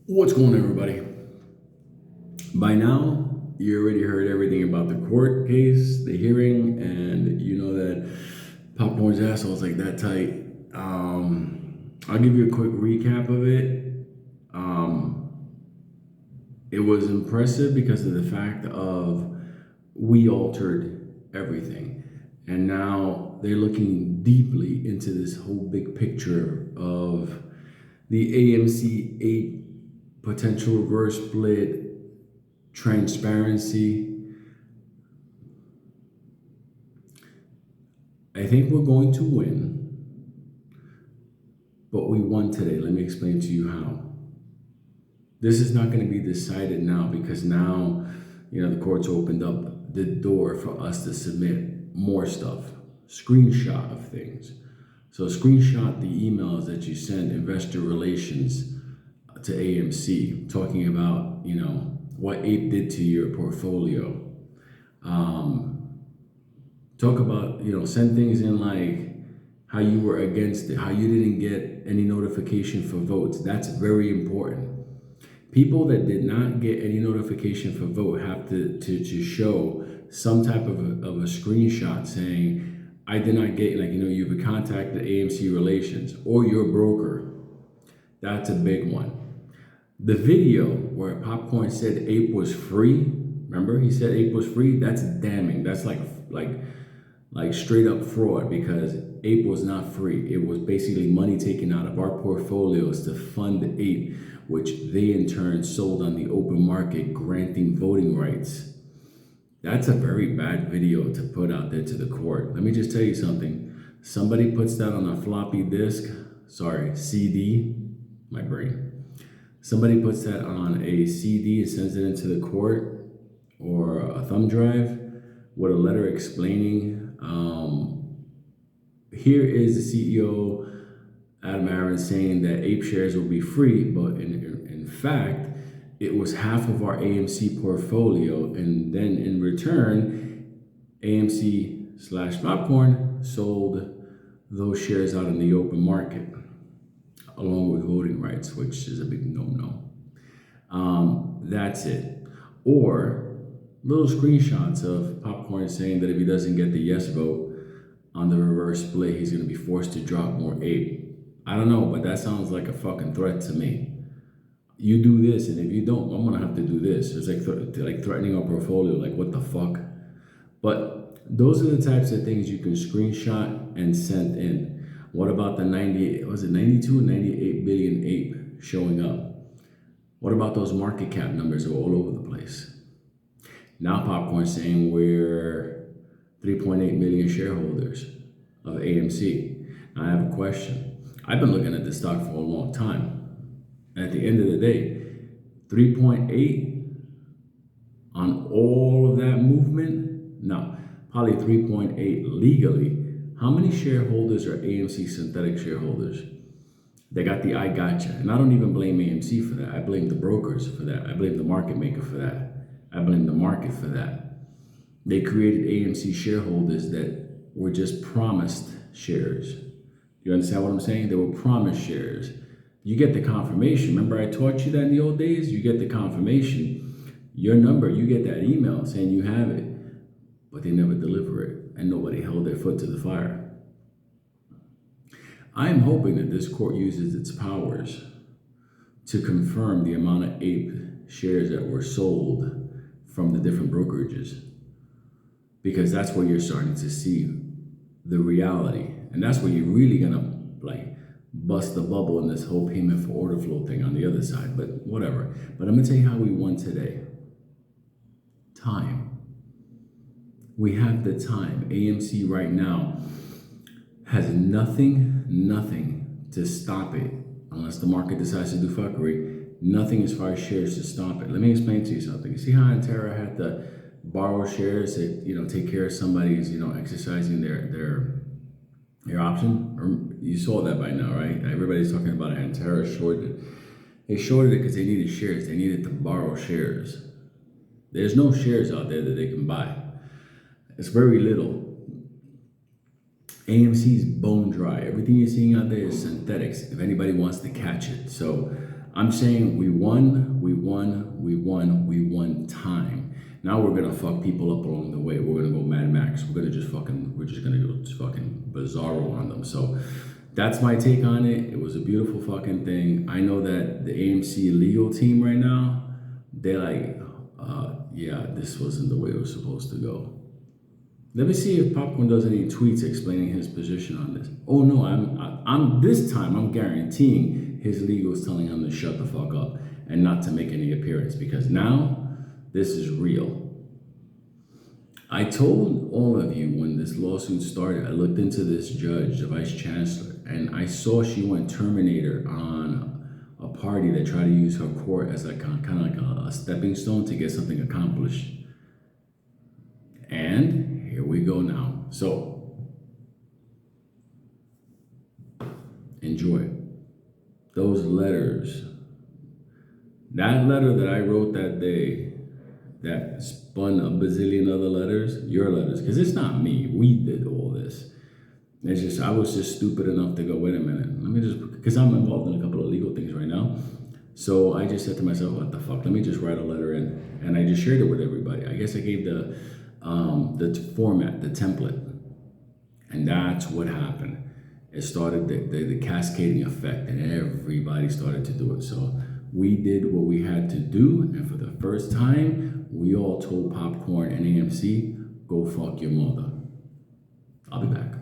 What's going on, everybody? By now, you already heard everything about the court case, the hearing, and you know that Popcorn's asshole's like that tight. I'll give you a quick recap of it. It was impressive because of the fact of we altered everything. And now they're looking deeply into this whole big picture of the AMC 8 potential reverse split, transparency. I think we're going to win, but we won today. Let me explain to you how. This is not going to be decided now because now, the court's opened up the door for us to submit more stuff, screenshot of things. So screenshot the emails that you send investor relations to AMC talking about, what Ape did to your portfolio. Talk about, send things in like how you were against it, how you didn't get any notification for votes. That's very important. People that did not get any notification for vote have to show some type of a screenshot saying, I did not get, you've contacted AMC Relations or your broker. That's a big one. The video where Popcorn said Ape was free, remember he said Ape was free? That's damning. That's like straight up fraud because Ape was not free. It was basically money taken out of our portfolios to fund Ape, which they in turn sold on the open market, granting voting rights. That's a very bad video to put out there to the court. Let me just tell you something. Somebody puts that on a floppy disk, CD, my brain. Somebody puts that on a CD and sends it into the court or a thumb drive with a letter explaining, here is the CEO, Adam Aron, saying that Ape shares will be free, but in fact, it was half of our AMC portfolio, and then in return, AMC/Popcorn sold those shares out in the open market, along with voting rights, which is a big no-no. That's it. Or little screenshots of Popcorn saying that if he doesn't get the yes vote on the reverse split, he's going to be forced to drop more Ape. I don't know, but that sounds like a fucking threat to me. You do this, and if you don't, I'm gonna have to do this. It's like threatening our portfolio. Like, what the fuck? But those are the types of things you can screenshot and send in. What about the 98? Was it 92 or 98 billion Ape showing up? What about those market cap numbers that were all over the place? Now Popcorn saying we're 3.8 million shareholders of AMC. Now I have a question. I've been looking at this stock for a long time. At the end of the day, 3.8 on all of that movement? No, probably 3.8 legally. How many shareholders are AMC synthetic shareholders? They got the I gotcha. And I don't even blame AMC for that. I blame the brokers for that. I blame the market maker for that. I blame the market for that. They created AMC shareholders that were just promised shares. You understand what I'm saying? They were promised shares. You get the confirmation. Remember I taught you that in the old days? You get the confirmation. Your number, you get that email saying you have it, but they never deliver it, and nobody held their foot to the fire. I am hoping that this court uses its powers to confirm the amount of Ape shares that were sold from the different brokerages, because that's where you're starting to see the reality, and that's where you're really gonna bust the bubble in this whole payment for order flow thing on the other side, but whatever. But I'm gonna tell you how we won today. Time. We have the time. AMC right now has nothing to stop it unless the market decides to do fuckery. Nothing as far as shares to stop it. Let me explain to you something. You see how Antera had to borrow shares to, take care of somebody's, exercising their option? Or you saw that by now, right? Everybody's talking about Antera shorted. They shorted it because they needed shares. They needed to borrow shares. There's no shares out there that they can buy. It's very little. AMC's bone dry. Everything you're seeing out there is synthetics, if anybody wants to catch it. So I'm saying we won time. Now we're gonna fuck people up along the way. We're gonna go Mad Max. We're just gonna go fucking bizarro on them. So that's my take on it. It was a beautiful fucking thing. I know that the AMC legal team right now, they're like, yeah, this wasn't the way it was supposed to go. Let me see if Popcorn does any tweets explaining his position on this. Oh no, I'm this time I'm guaranteeing his legal is telling him to shut the fuck up and not to make any appearance, because now this is real. I told all of you when this lawsuit started, I looked into this judge, the vice chancellor, and I saw she went Terminator on a party that tried to use her court as like kind of like a stepping stone to get something accomplished. And here we go now. So enjoy those letters. That letter that I wrote that day that spun a bazillion other letters, your letters, because it's not me. We did all this. It's just, I was just stupid enough to go, wait a minute, let me just, because I'm involved in a couple of legal things right now. So I just said to myself, what the fuck, let me just write a letter in. And I just shared it with everybody. I guess I gave the format, the template. And that's what happened. It started the cascading effect, and everybody started to do it. So we did what we had to do, and for the first time, we all told Popcorn and AMC, go fuck your mother. I'll be back.